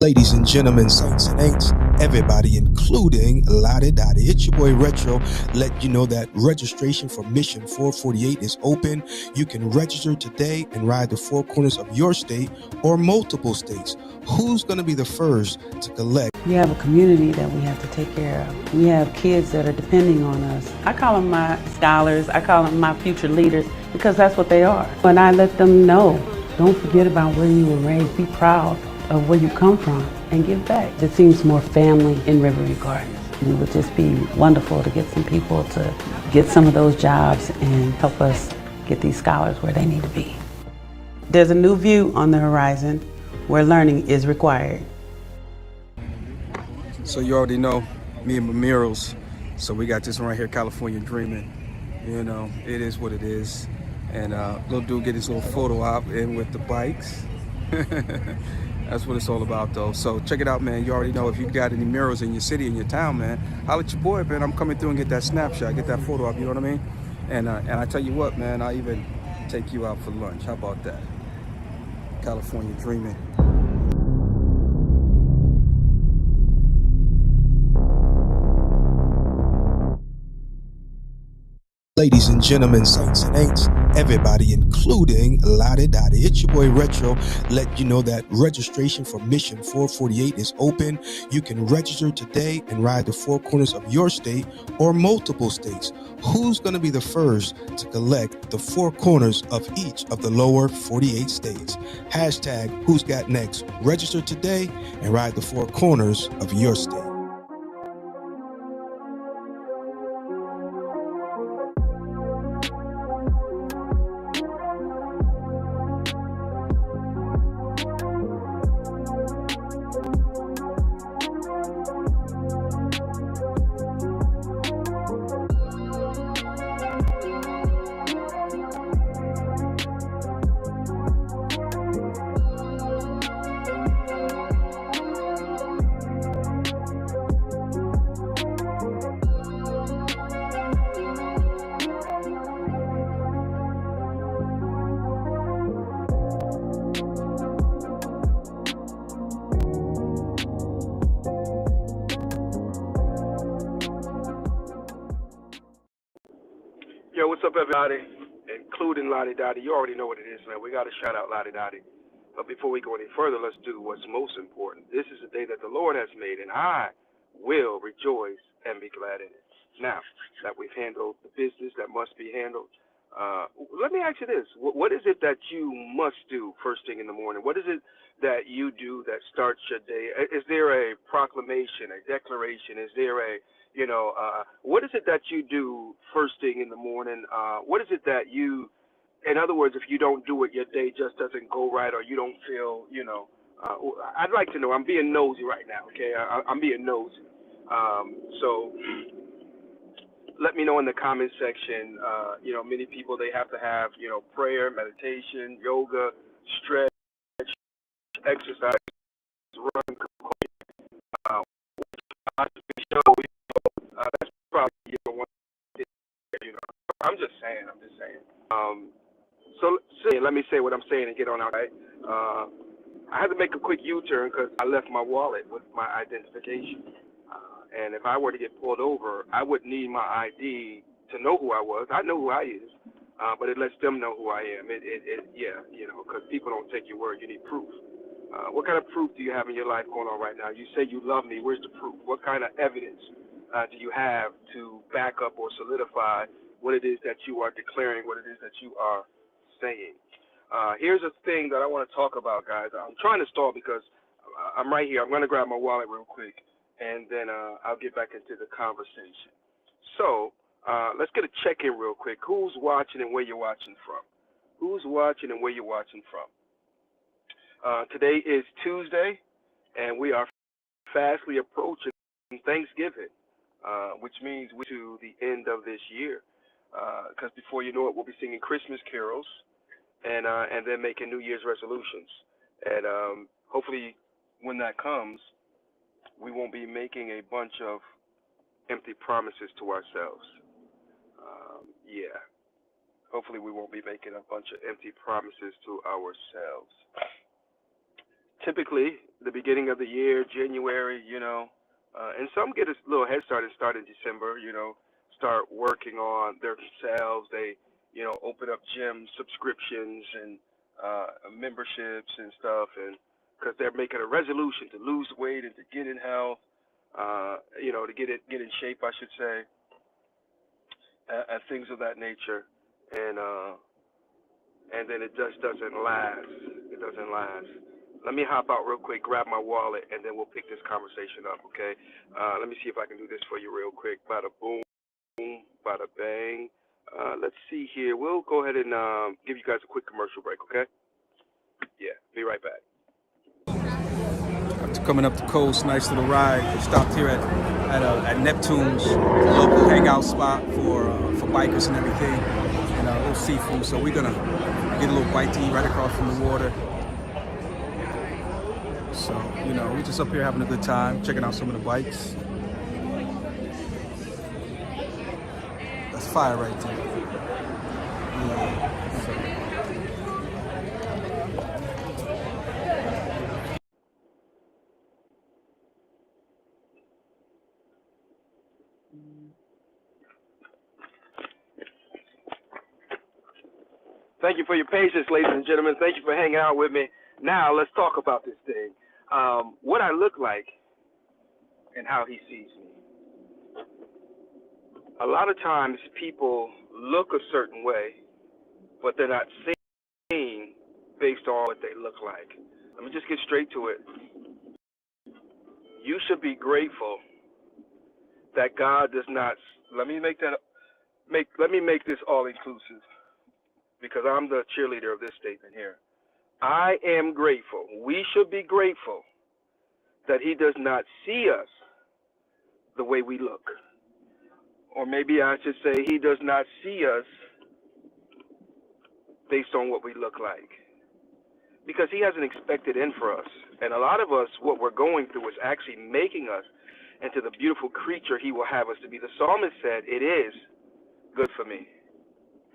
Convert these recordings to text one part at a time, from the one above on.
Ladies and gentlemen, saints and ain'ts, everybody, including Lottie Dottie. It's your boy Retro. Let you know that registration for Mission 448 is open. You can register today and ride the four corners of your state or multiple states. Who's going to be the first to collect? We have a community that we have to take care of. We have kids that are depending on us. I call them my scholars. I call them my future leaders because that's what they are. And I let them know, don't forget about where you were raised. Be proud of where you come from and give back. It seems more family in Riverview Gardens. It would just be wonderful to get some people to get some of those jobs and help us get these scholars where they need to be. There's a new view on the horizon where learning is required. So you already know me and my murals. So we got this one right here, California Dreaming. You know, it is what it is. And little dude get his little photo op in with the bikes. That's what it's all about, though. So check it out, man. You already know if you got any murals in your city, in your town, man, holla at your boy, man. I'm coming through and get that snapshot, get that photo op, you know what I mean? And I tell you what, man, I'll even take you out for lunch. How about that? California Dreaming. Ladies and gentlemen, saints and ain'ts, everybody, including Lottie Dottie. It's your boy Retro. Let you know that registration for Mission 448 is open. You can register today and ride the four corners of your state or multiple states. Who's going to be the first to collect the four corners of each of the lower 48 states? Hashtag Who's Got Next. Register today and ride the four corners of your state. Yo, what's up, everybody, including Lottie Dottie? You already know what it is, man. We got to shout out Lottie Dottie. But before we go any further, let's do what's most important. This is the day that the Lord has made, and I will rejoice and be glad in it. Now that we've handled the business that must be handled, let me ask you this. What is it that you must do first thing in the morning? What is it that you do that starts your day? Is there a proclamation, a declaration? Is there a what is it that you do first thing in the morning? What is it that you, in other words, if you don't do it, your day just doesn't go right, or you don't feel, I'd like to know. I'm being nosy right now, okay? I'm being nosy. So let me know in the comment section. Many people, they have to have, prayer, meditation, yoga, stretch, exercise, run, watch the show. That's probably one. I'm just saying. So let me say what I'm saying and get on out. Right? I had to make a quick U-turn because I left my wallet with my identification. And if I were to get pulled over, I would need my ID to know who I was. I know who I is, but it lets them know who I am. Because people don't take your word. You need proof. What kind of proof do you have in your life going on right now? You say you love me. Where's the proof? What kind of evidence do you have to back up or solidify what it is that you are declaring, what it is that you are saying? Here's a thing that I want to talk about, guys. I'm trying to stall because I'm right here. I'm going to grab my wallet real quick, and then I'll get back into the conversation. So let's get a check-in real quick. Who's watching and where you're watching from? Who's watching and where you're watching from? Today is Tuesday, and we are fastly approaching Thanksgiving, which means we're to the end of this year. Because before you know it, we'll be singing Christmas carols and then making New Year's resolutions. And hopefully, when that comes, we won't be making a bunch of empty promises to ourselves. Hopefully, we won't be making a bunch of empty promises to ourselves. typically the beginning of the year, January, and some get a little head start and start in December, start working on themselves. They, open up gym subscriptions and memberships and stuff, and because they're making a resolution to lose weight and to get in health, to get in shape, I should say, and things of that nature, and then it just doesn't last. It doesn't last. Let me hop out real quick, grab my wallet, and then we'll pick this conversation up, okay? Let me see if I can do this for you real quick. Bada boom, bada bang. Let's see here. We'll go ahead and give you guys a quick commercial break, okay? Yeah, be right back. After coming up the coast, nice little ride. We stopped here at Neptune's, local hangout spot for bikers and everything, and a little seafood. So we're gonna get a little bite to eat right across from the water. So, we're just up here having a good time, checking out some of the bikes. That's fire right there. Yeah. So. Thank you for your patience, ladies and gentlemen. Thank you for hanging out with me. Now, let's talk about this thing. What I look like and how he sees me. A lot of times people look a certain way, but they're not seen based on what they look like. Let me just get straight to it. You should be grateful that God does not, let me make this all inclusive, because I'm the cheerleader of this statement here. I am grateful. We should be grateful that he does not see us the way we look. Or maybe I should say he does not see us based on what we look like. Because he has an expected end for us. And a lot of us, what we're going through is actually making us into the beautiful creature he will have us to be. The psalmist said, it is good for me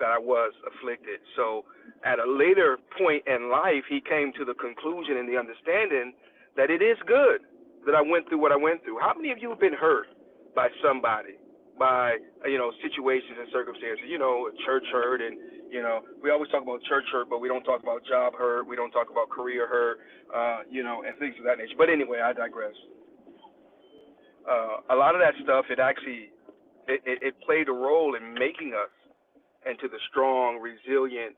that I was afflicted. So at a later point in life, he came to the conclusion and the understanding that it is good that I went through what I went through. How many of you have been hurt by somebody, by, situations and circumstances, church hurt, and, we always talk about church hurt, but we don't talk about job hurt. We don't talk about career hurt, and things of that nature. But anyway, I digress. A lot of that stuff, it played a role in making us into the strong, resilient,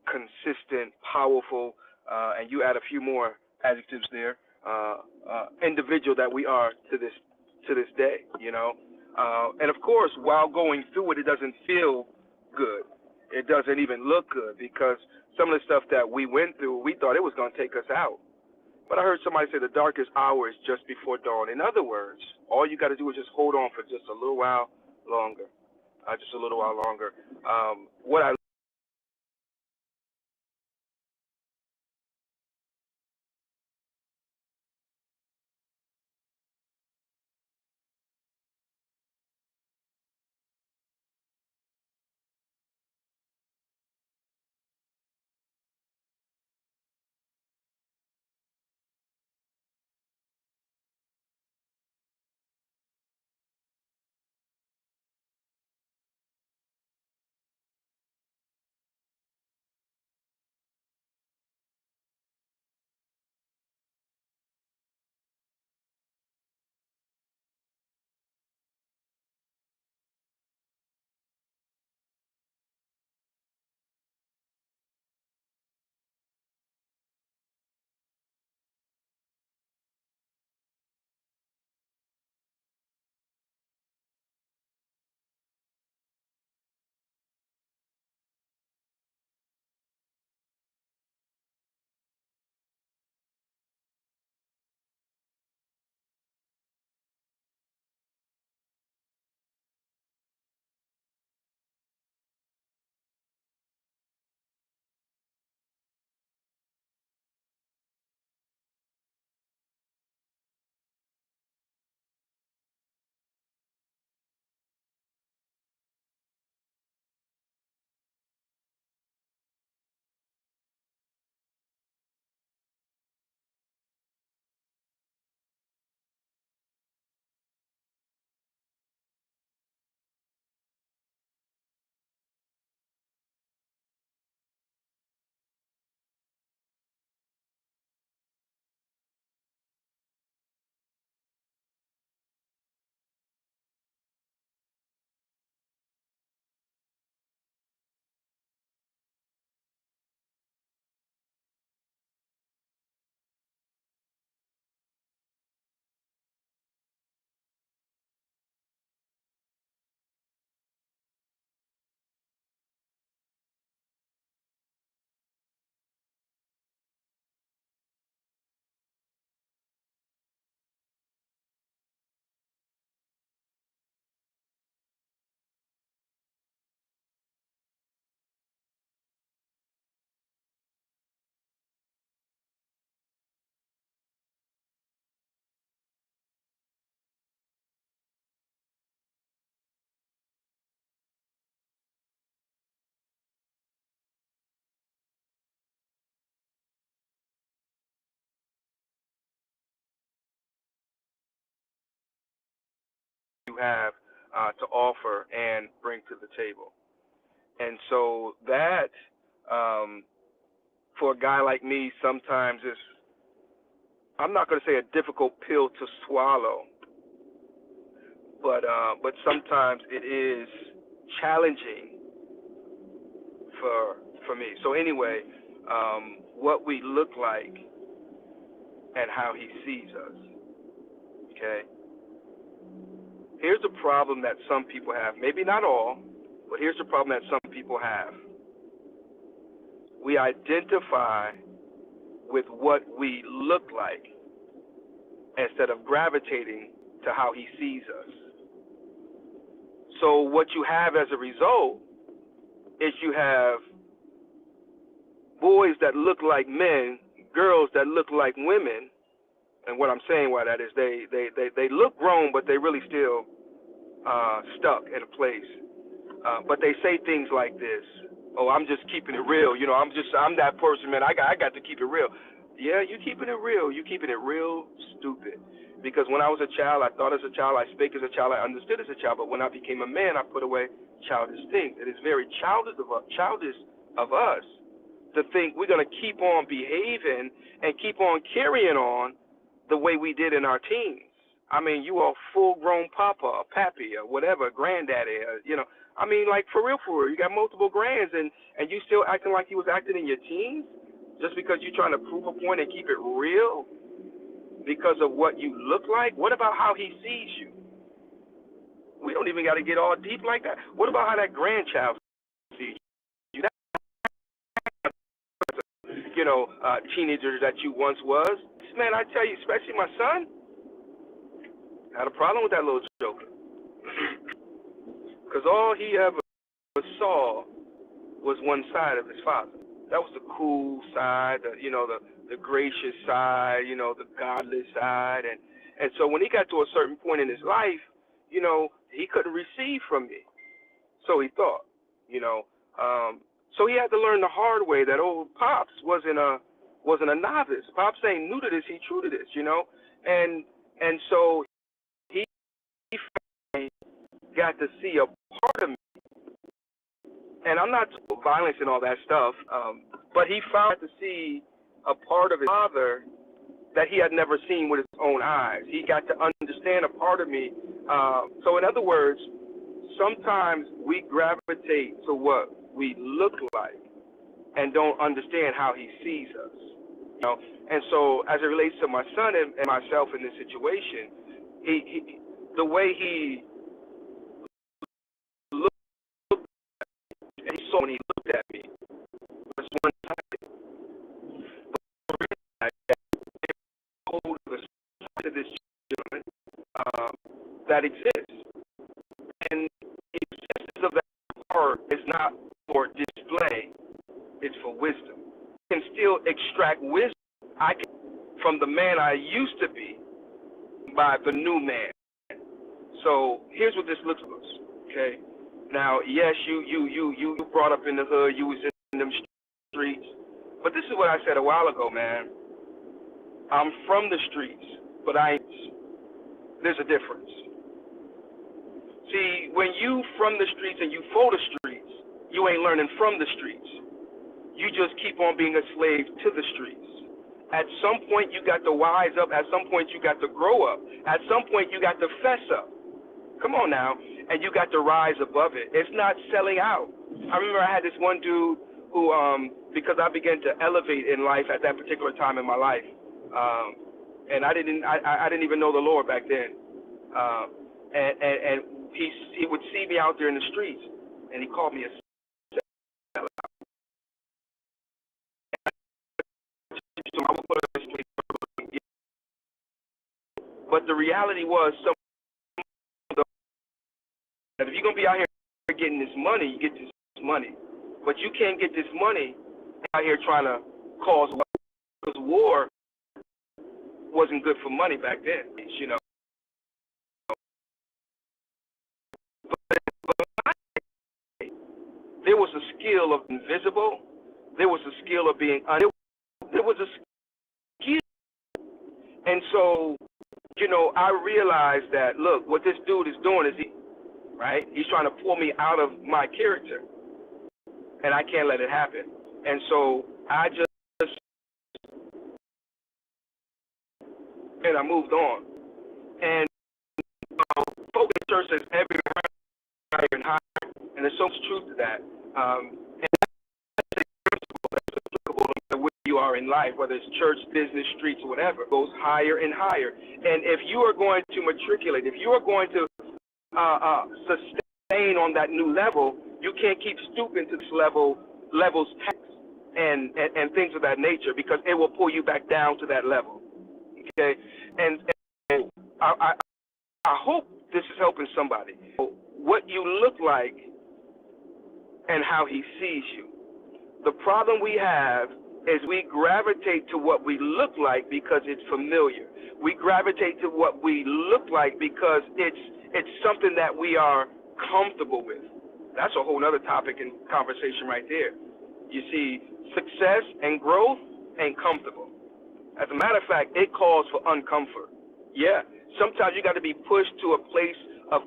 consistent, powerful, and you add a few more adjectives there, individual that we are to this day, and of course, while going through it, it doesn't feel good. It doesn't even look good, because some of the stuff that we went through, we thought it was going to take us out. But I heard somebody say the darkest hour is just before dawn. In other words, all you got to do is just hold on for just a little while longer. What I you have to offer and bring to the table. And so that, for a guy like me, sometimes is, I'm not going to say a difficult pill to swallow, but sometimes it is challenging for me. So anyway, what we look like and how he sees us. Okay. Here's the problem that some people have. Maybe not all, but here's the problem that some people have. We identify with what we look like instead of gravitating to how he sees us. So what you have as a result is you have boys that look like men, girls that look like women, and what I'm saying by that is they look grown, but they really still stuck in a place. But they say things like this: "Oh, I'm just keeping it real. You know, I'm that person, man. I got to keep it real." Yeah, you keeping it real. You keeping it real stupid. Because when I was a child, I thought as a child, I spake as a child, I understood as a child. But when I became a man, I put away childish things. It is very childish of us to think we're going to keep on behaving and keep on carrying on the way we did in our teens. I mean, you are full-grown papa, or pappy, or whatever, granddaddy, you know. I mean, like, for real, you got multiple grands, and you still acting like you was acting in your teens just because you're trying to prove a point and keep it real because of what you look like? What about how he sees you? We don't even got to get all deep like that. What about how that grandchild sees you? You know, teenager that you once was. Man, I tell you, especially my son, had a problem with that little joker. Because all he ever saw was one side of his father. That was the cool side, the gracious side, the godless side. And so when he got to a certain point in his life, he couldn't receive from me. So he thought, so he had to learn the hard way that old Pops wasn't a novice. Pops ain't new to this, he true to this, And so he got to see a part of me. And I'm not talking violence and all that stuff, but he found to see a part of his father that he had never seen with his own eyes. He got to understand a part of me. So in other words, sometimes we gravitate to what we look like and don't understand how he sees us. And so as it relates to my son and myself in this situation, he the way he looked at me, he saw when he looked at me was one time. But hold of the side of this gentleman that exists. And the existence of that part is not for display, it's for wisdom. I can still extract wisdom from the man I used to be by the new man. So here's what this looks like, okay? Now, yes, you brought up in the hood, you was in them streets, but this is what I said a while ago, man. I'm from the streets, but there's a difference. See, when you from the streets and you for the streets, you ain't learning from the streets. You just keep on being a slave to the streets. At some point, you got to wise up. At some point, you got to grow up. At some point, you got to fess up. Come on now. And you got to rise above it. It's not selling out. I remember I had this one dude who, because I began to elevate in life at that particular time in my life, and I didn't even know the Lord back then. And he would see me out there in the streets, and he called me a sellout. So I would put it in the street. But the reality was, that if you're going to be out here getting this money, you get this money. But you can't get this money out here trying to cause war, because war wasn't good for money back then, But there was a skill of invisible. There was a skill of being there was a skill. And so I realized that, look, what this dude is doing is he's trying to pull me out of my character, and I can't let it happen. And so I moved on. And folk in church says every higher and higher, and there's so much truth to that. And that's a principle that's applicable no matter where you are in life, whether it's church, business, streets, or whatever. It goes higher and higher. And if you are going to matriculate, if you are going to sustain on that new level, you can't keep stooping to this level's tax and things of that nature, because it will pull you back down to that level. Okay, and I hope this is helping somebody. What you look like and how he sees you. The problem we have is we gravitate to what we look like because it's familiar. We gravitate to what we look like because it's something that we are comfortable with. That's a whole other topic and conversation right there. You see, success and growth ain't comfortable. As a matter of fact, it calls for uncomfort. Yeah, sometimes you got to be pushed to a place of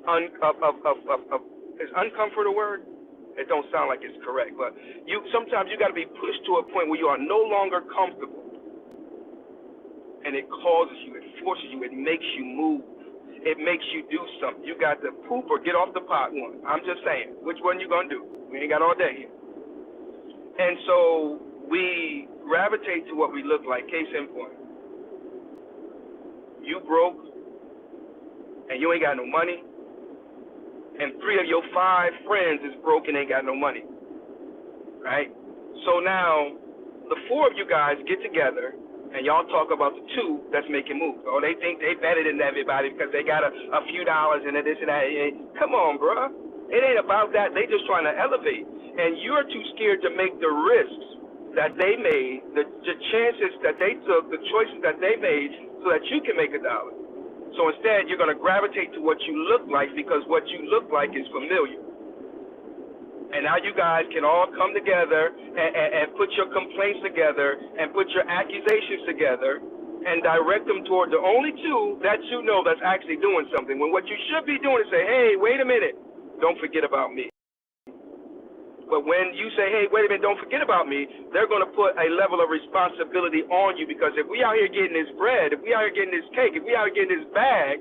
is uncomfort a word? It don't sound like it's correct, but sometimes you got to be pushed to a point where you are no longer comfortable, and it causes you, it forces you, it makes you move, it makes you do something. You got to poop or get off the pot one. I'm just saying, which one you gonna do? We ain't got all day here. And so we gravitate to what we look like. Case in point, you broke and you ain't got no money, and 3 of your 5 friends is broke and ain't got no money, right? So now the 4 of you guys get together and y'all talk about the 2 that's making moves. Oh, they think they better than everybody because they got a few dollars and this and that. Come on, bro. It ain't about that. They just trying to elevate. And you're too scared to make the risks that they made, the chances that they took, the choices that they made so that you can make $1. So instead, you're going to gravitate to what you look like because what you look like is familiar. And now you guys can all come together and put your complaints together and put your accusations together and direct them toward the only 2 that you know that's actually doing something. When what you should be doing is say, hey, wait a minute, don't forget about me. But when you say, hey, wait a minute, don't forget about me, they're going to put a level of responsibility on you, because if we out here getting this bread, if we out here getting this cake, if we out here getting this bag,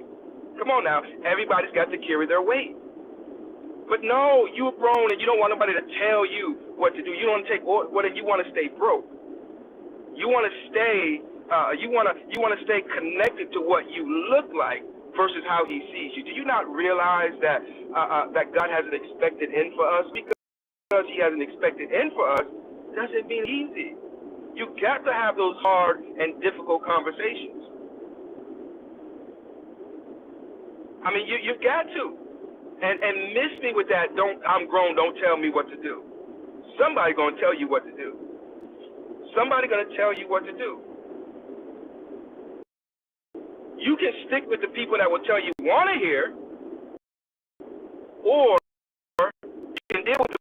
come on now, everybody's got to carry their weight. But no, you're grown and you don't want nobody to tell you what to do. You don't take what you want to stay broke. You want to stay you want to stay connected to what you look like versus how he sees you. Do you not realize that that God has an expected end for us? Because he has an expected end for us doesn't mean easy. You got to have those hard and difficult conversations. I mean, you've got to. And miss me with that, I'm grown, don't tell me what to do. Somebody going to tell you what to do. Somebody going to tell you what to do. You can stick with the people that will tell you want to hear, or you can deal with the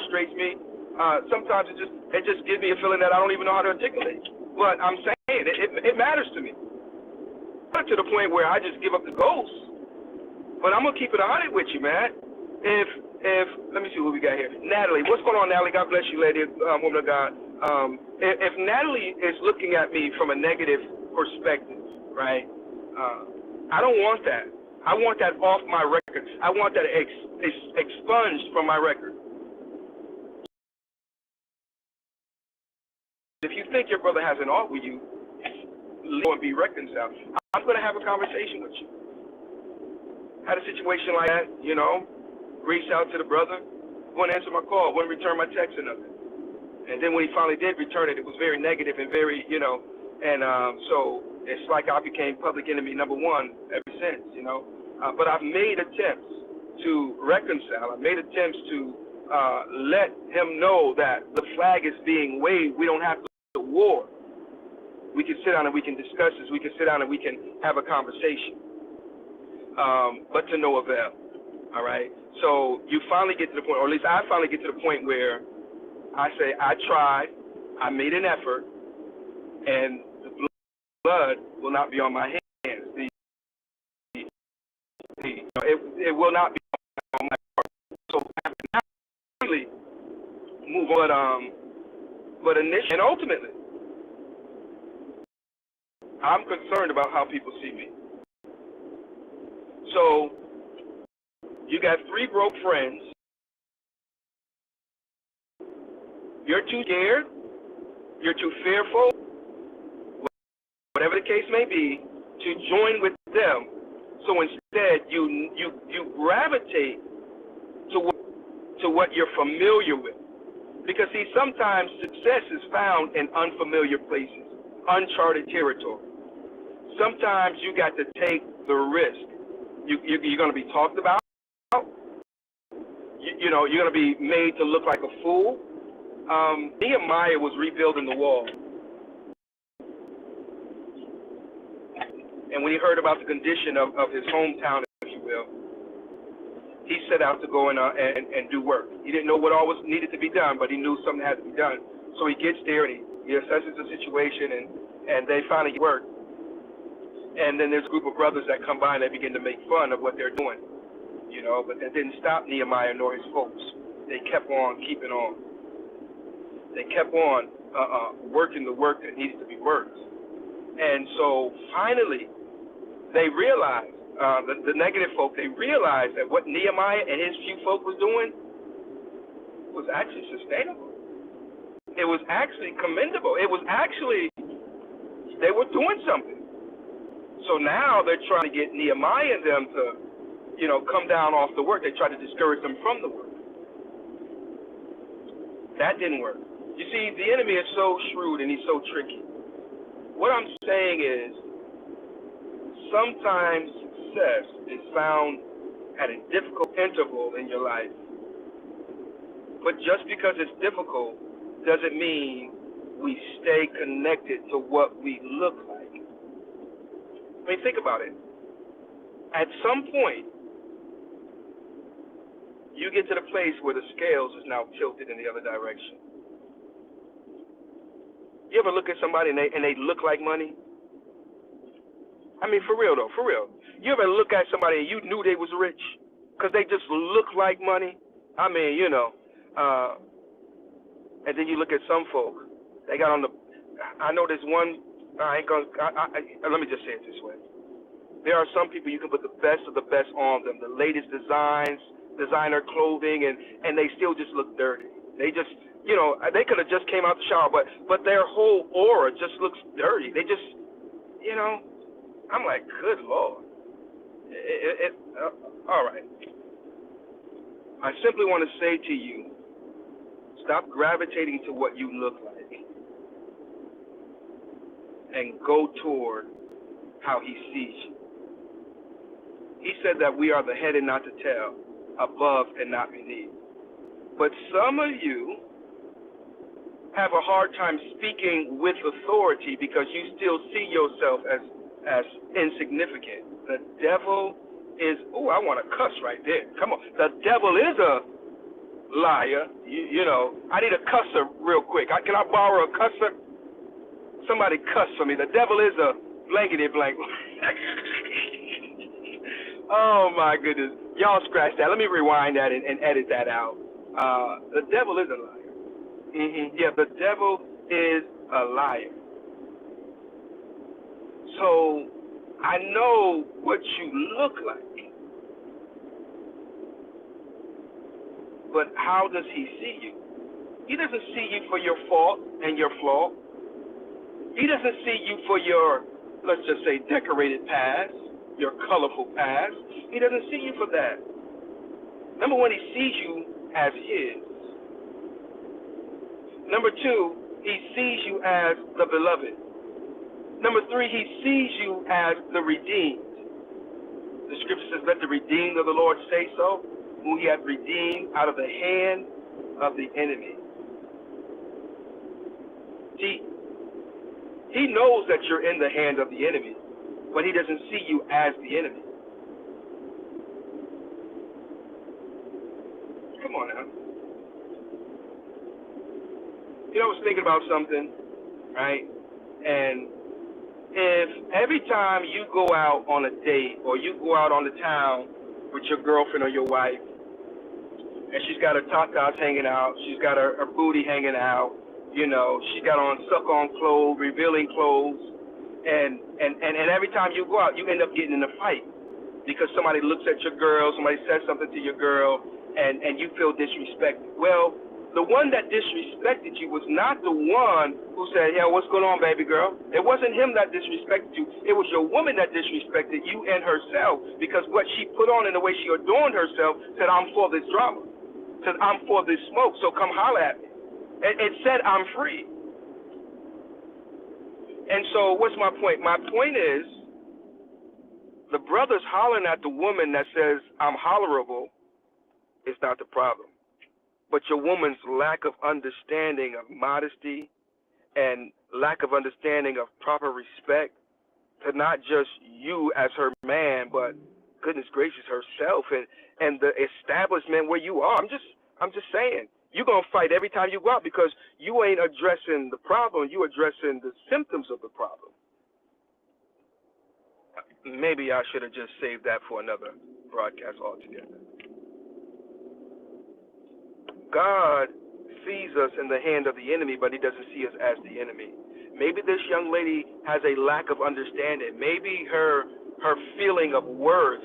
frustrates me. Sometimes it just gives me a feeling that I don't even know how to articulate. But I'm saying it matters to me. Not to the point where I just give up the ghost. But I'm gonna keep it 100 with you, man. If let me see what we got here. Natalie, what's going on, Natalie? God bless you, lady, woman of God. If Natalie is looking at me from a negative perspective, right? I don't want that. I want that off my record. I want that expunged from my record. If you think your brother has an art with you, go and be reconciled. I'm going to have a conversation with you. Had a situation like that, reached out to the brother, wouldn't answer my call, wouldn't return my text or nothing. And then when he finally did return it, it was very negative and very, And so it's like I became public enemy number one ever since, you know. But I've made attempts to reconcile. I've made attempts to let him know that the flag is being waved. We don't have to go to war. We can sit down and we can discuss this. We can sit down and we can have a conversation. But to no avail. All right. So you finally get to the point, or at least I finally get to the point where I say I tried, I made an effort, and the blood will not be on my hands. It will not be on my heart. So I have to really move on. But initially and ultimately, I'm concerned about how people see me. So you got 3 broke friends. You're too scared. You're too fearful, whatever the case may be, to join with them. So instead, you gravitate to what you're familiar with. Because see, sometimes success is found in unfamiliar places, uncharted territory. Sometimes you got to take the risk. You're going to be talked about. You're going to be made to look like a fool. Nehemiah was rebuilding the wall. And when he heard about the condition of his hometown, if you will, he set out to go and do work. He didn't know what all was needed to be done, but he knew something had to be done. So he gets there and he assesses the situation, and they finally get work. And then there's a group of brothers that come by and they begin to make fun of what they're doing, you know. But that didn't stop Nehemiah nor his folks. They kept on keeping on. They kept on working the work that needed to be worked. And so finally, they realized, the negative folk, they realized that what Nehemiah and his few folk was doing was actually sustainable. It was actually commendable. It was actually, they were doing something. So now they're trying to get Nehemiah and them to, come down off the work. They tried to discourage them from the work. That didn't work. You see, the enemy is so shrewd and he's so tricky. What I'm saying is, sometimes success is found at a difficult interval in your life. But just because it's difficult doesn't mean we stay connected to what we look like. I mean, think about it. At some point, you get to the place where the scales is now tilted in the other direction. You ever look at somebody and they look like money? I mean, for real though, for real. You ever look at somebody and you knew they was rich because they just look like money? I mean, and then you look at some folk. They got on the. I know there's one. I ain't gonna. Let me just say it this way. There are some people you can put the best of the best on them, the latest designs, designer clothing, and they still just look dirty. They just, they could have just came out the shower, but their whole aura just looks dirty. They just, I'm like, good Lord. All right. I simply want to say to you, stop gravitating to what you look like and go toward how he sees you. He said that we are the head and not the tail, above and not beneath. But some of you have a hard time speaking with authority because you still see yourself as insignificant. The devil is, I want to cuss right there. Come on. The devil is a liar. I need a cusser real quick. Can I borrow a cusser? Somebody cuss for me. The devil is a blankety blank. Oh, my goodness. Y'all scratch that. Let me rewind that and edit that out. The devil is a liar. Yeah, the devil is a liar. So I know what you look like. But how does he see you? He doesn't see you for your fault and your flaw. He doesn't see you for your, let's just say, decorated past, your colorful past. He doesn't see you for that. Number one, he sees you as his. Number two, he sees you as the beloved. Number three, he sees you as the redeemed. The scripture says, let the redeemed of the Lord say so, whom he hath redeemed out of the hand of the enemy. See, he knows that you're in the hand of the enemy, but he doesn't see you as the enemy. Come on now. You know, I was thinking about something, right? And if every time you go out on a date or you go out on the town with your girlfriend or your wife, and she's got her tatas hanging out, she's got her booty hanging out, you know, she got on suck-on clothes, revealing clothes, and every time you go out, you end up getting in a fight because somebody looks at your girl, somebody says something to your girl, and you feel disrespected. Well, the one that disrespected you was not the one who said, yeah, what's going on, baby girl? It wasn't him that disrespected you. It was your woman that disrespected you and herself, because what she put on and the way she adorned herself said, I'm for this drama, said, I'm for this smoke, so come holler at me. It said, I'm free. And so what's my point? My point is, the brother's hollering at the woman that says, I'm hollerable, is not the problem. But your woman's lack of understanding of modesty and lack of understanding of proper respect to not just you as her man, but goodness gracious, herself and the establishment where you are. I'm just saying, you're gonna fight every time you go out because you ain't addressing the problem, you addressing the symptoms of the problem. Maybe I should have just saved that for another broadcast altogether. God sees us in the hand of the enemy, but he doesn't see us as the enemy. Maybe this young lady has a lack of understanding. Maybe her feeling of worth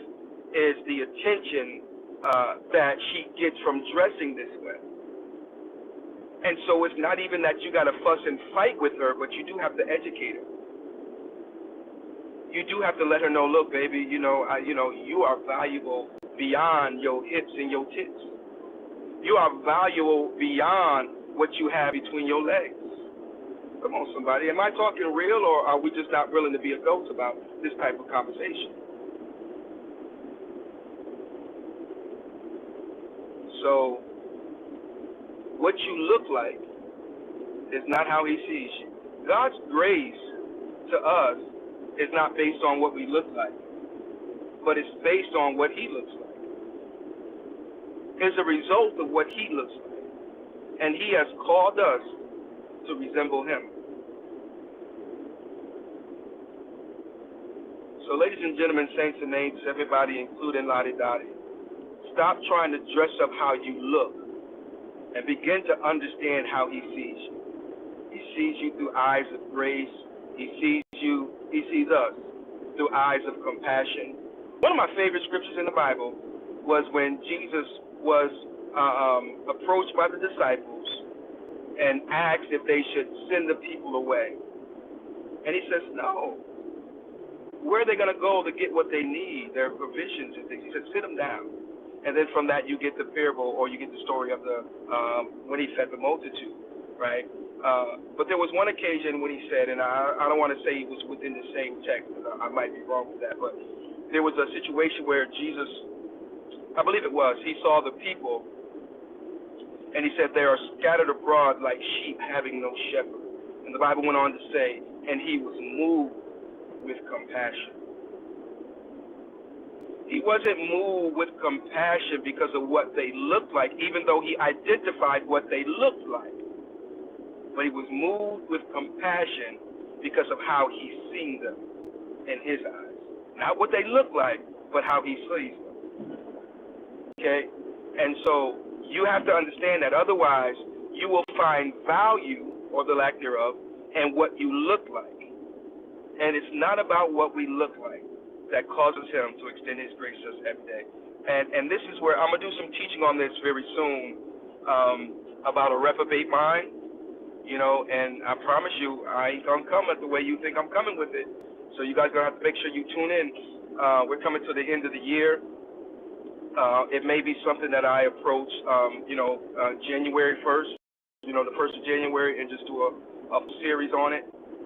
is the attention that she gets from dressing this way. And so it's not even that you got to fuss and fight with her, but you do have to educate her. You do have to let her know, look, baby, you are valuable beyond your hips and your tits. You are valuable beyond what you have between your legs. Come on, somebody. Am I talking real, or are we just not willing to be adults about this type of conversation? So, what you look like is not how he sees you. God's grace to us is not based on what we look like, but it's based on what he looks like. Is a result of what he looks like. And he has called us to resemble him. So ladies and gentlemen, saints and mates, everybody, including Lottie Dottie, stop trying to dress up how you look and begin to understand how he sees you. He sees you through eyes of grace. He sees us through eyes of compassion. One of my favorite scriptures in the Bible was when Jesus was approached by the disciples and asked if they should send the people away. And he says, no. Where are they going to go to get what they need, their provisions and things? He said, sit them down. And then from that you get the parable, or you get the story of the when he fed the multitude, right? But there was one occasion when he said, and I don't want to say it was within the same text, I might be wrong with that, but there was a situation where Jesus, I believe it was, he saw the people, and he said, they are scattered abroad like sheep having no shepherd. And the Bible went on to say, and he was moved with compassion. He wasn't moved with compassion because of what they looked like, even though he identified what they looked like. But he was moved with compassion because of how he seen them in his eyes. Not what they look like, but how he sees them. Okay? And so you have to understand that. Otherwise, you will find value, or the lack thereof, in what you look like. And it's not about what we look like that causes him to extend his grace to us every day. And this is where I'm going to do some teaching on this very soon about a reprobate mind, and I promise you, I ain't going to come at the way you think I'm coming with it. So you guys are going to have to make sure you tune in. We're coming to the end of the year. It may be something that I approach, January 1st, the 1st of January, and just do a series on it.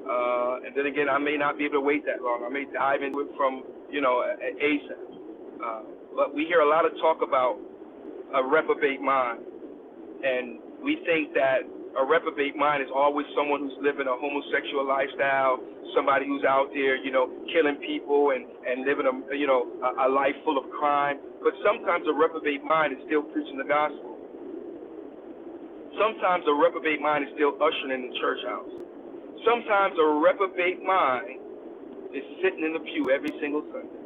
And then again, I may not be able to wait that long. I may dive into it from, ASAP. But we hear a lot of talk about a reprobate mind. And we think that a reprobate mind is always someone who's living a homosexual lifestyle, somebody who's out there, killing people and living a life full of crime. But sometimes a reprobate mind is still preaching the gospel. Sometimes a reprobate mind is still ushering in the church house. Sometimes a reprobate mind is sitting in the pew every single Sunday.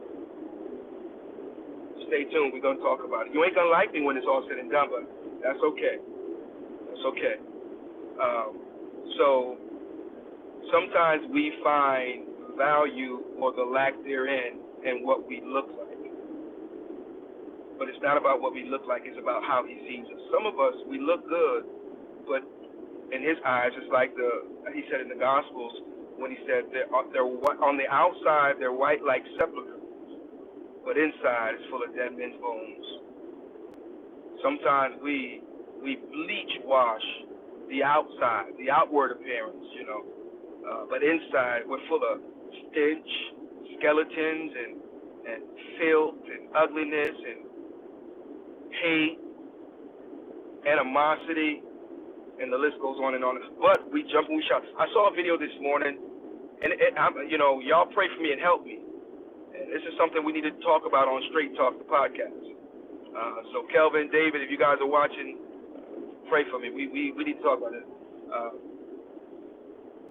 Stay tuned. We're going to talk about it. You ain't going to like me when it's all said and done, but that's okay. That's okay. So sometimes we find value or the lack therein in what we look like. But it's not about what we look like. It's about how he sees us. Some of us, we look good, but in his eyes, it's like he said in the Gospels when he said they're on the outside they're white like sepulchres, but inside it's full of dead men's bones. Sometimes we bleach wash the outside, the outward appearance, but inside we're full of stench, skeletons, and filth and ugliness and hate, animosity. And the list goes on and on. But we jump and we shout. I saw a video this morning, and y'all pray for me and help me. And this is something we need to talk about on Straight Talk, the podcast. So Kelvin, David, if you guys are watching, pray for me. We need to talk about it.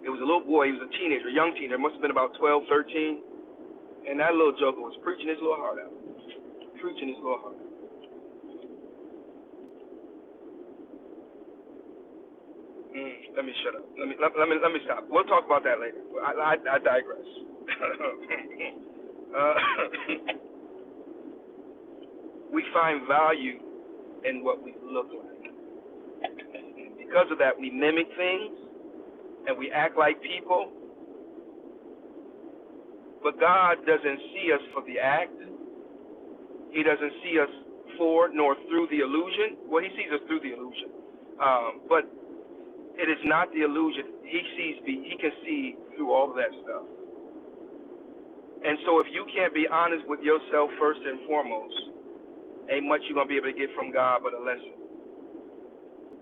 It was a little boy. He was a teenager, a young teenager. Must have been about 12, 13. And that little joker was preaching his little heart out. Preaching his little heart out. Let me shut up. Let me stop. We'll talk about that later. I digress. We find value in what we look like. Because of that, we mimic things and we act like people. But God doesn't see us for the act. He doesn't see us for nor through the illusion. Well, he sees us through the illusion. But it is not the illusion. He can see through all of that stuff. And so if you can't be honest with yourself first and foremost, ain't much you're going to be able to get from God but a lesson.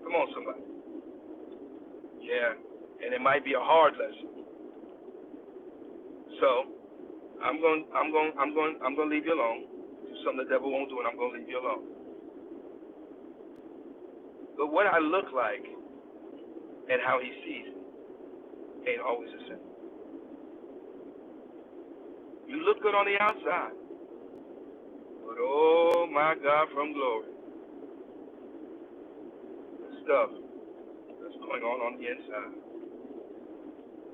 Come on, somebody. Yeah. And it might be a hard lesson. So I'm going to leave you alone. Do something the devil won't do, and I'm going to leave you alone. But what I look like and how he sees me ain't always the same. You look good on the outside, but oh my God, from glory, the stuff that's going on the inside.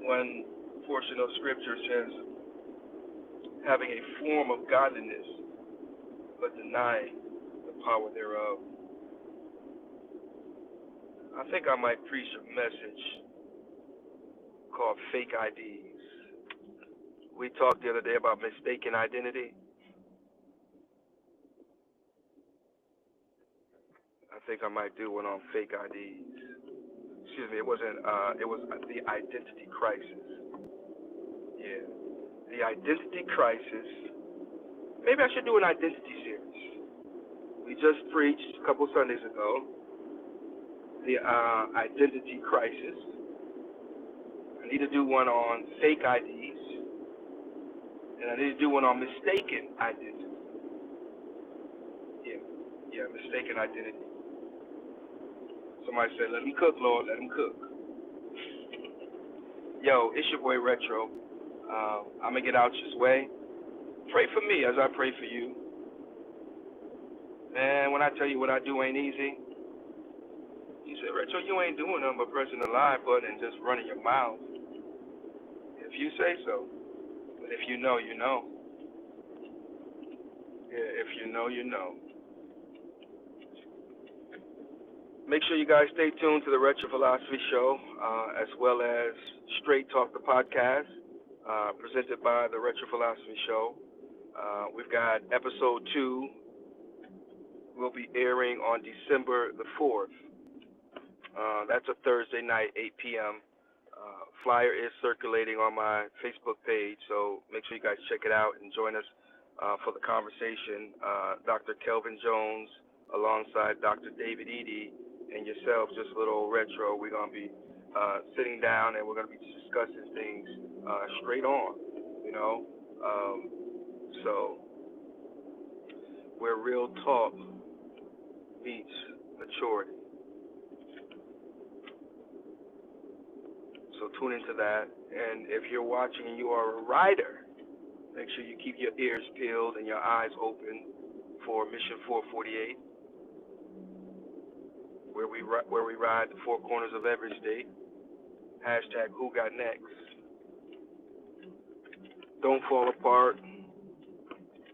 One portion of scripture says, having a form of godliness, but denying the power thereof. I think I might preach a message called Fake IDs. We talked the other day about mistaken identity. I think I might do one on fake IDs. Excuse me, it was the identity crisis. Yeah, the identity crisis. Maybe I should do an identity series. We just preached a couple Sundays ago the identity crisis. I need to do one on fake IDs, and I need to do one on mistaken identity. Yeah, mistaken identity. Somebody said, let him cook, Lord, let him cook. Yo, it's your boy Retro. I'm going to get out your way. Pray for me as I pray for you. Man, when I tell you what I do ain't easy, you say, Retro, you ain't doing nothing but pressing the live button and just running your mouth. If you say so. But if you know, you know. Yeah, if you know, you know. Make sure you guys stay tuned to the Retro Philosophy Show, as well as Straight Talk, the podcast, presented by the Retro Philosophy Show. We've got episode 2 will be airing on December the 4th. That's a Thursday night, 8 p.m. flyer is circulating on my Facebook page, so make sure you guys check it out and join us for the conversation. Dr. Kelvin Jones alongside Dr. David Eady and yourself, just a little retro. We're going to be sitting down and we're going to be discussing things straight on, you know. So where real talk meets maturity. So tune into that. And if you're watching and you are a rider, make sure you keep your ears peeled and your eyes open for Mission 448, where we ride the four corners of every state. Hashtag Who Got Next. Don't Fall Apart.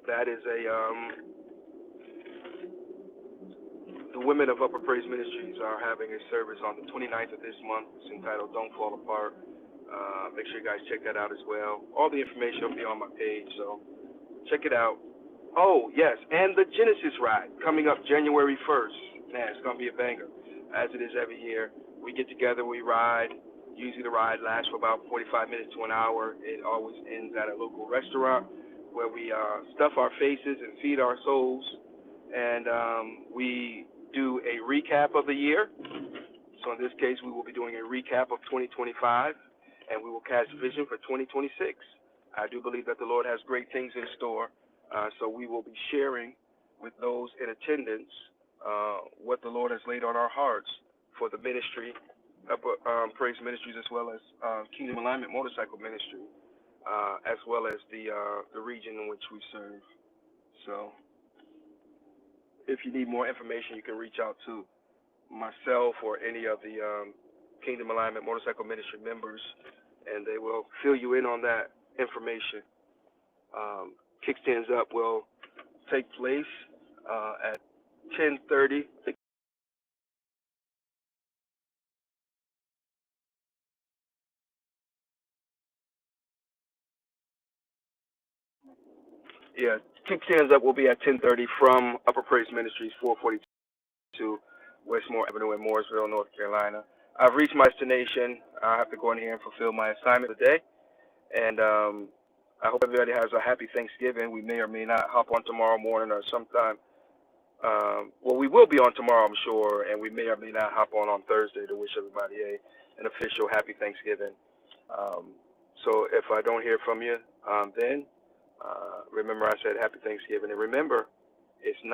That is the women of Upper Praise Ministries are having a service on the 29th of this month. It's entitled Don't Fall Apart. Make sure you guys check that out as well. All the information will be on my page, so check it out. Oh, yes, and the Genesis Ride coming up January 1st. Man, it's going to be a banger, as it is every year. We get together, we ride. Usually the ride lasts for about 45 minutes to an hour. It always ends at a local restaurant where we stuff our faces and feed our souls. And we do a recap of the year. So in this case, we will be doing a recap of 2025, and we will cast vision for 2026. I do believe that the Lord has great things in store, so we will be sharing with those in attendance what the Lord has laid on our hearts for the ministry, Praise Ministries, as well as Kingdom Alignment Motorcycle Ministry, as well as the region in which we serve. So if you need more information, you can reach out to myself or any of the Kingdom Alignment Motorcycle Ministry members, and they will fill you in on that information. Kickstands Up will take place at 10:30. Yeah, Kickstands Up will be at 10:30 from Upper Praise Ministries, 442 Westmore Avenue in Mooresville, North Carolina. I've reached my destination. I have to go in here and fulfill my assignment today. And I hope everybody has a happy Thanksgiving. We may or may not hop on tomorrow morning or sometime. Well, we will be on tomorrow, I'm sure, and we may or may not hop on Thursday to wish everybody an official happy Thanksgiving. So if I don't hear from you, then remember I said happy Thanksgiving. And remember, it's not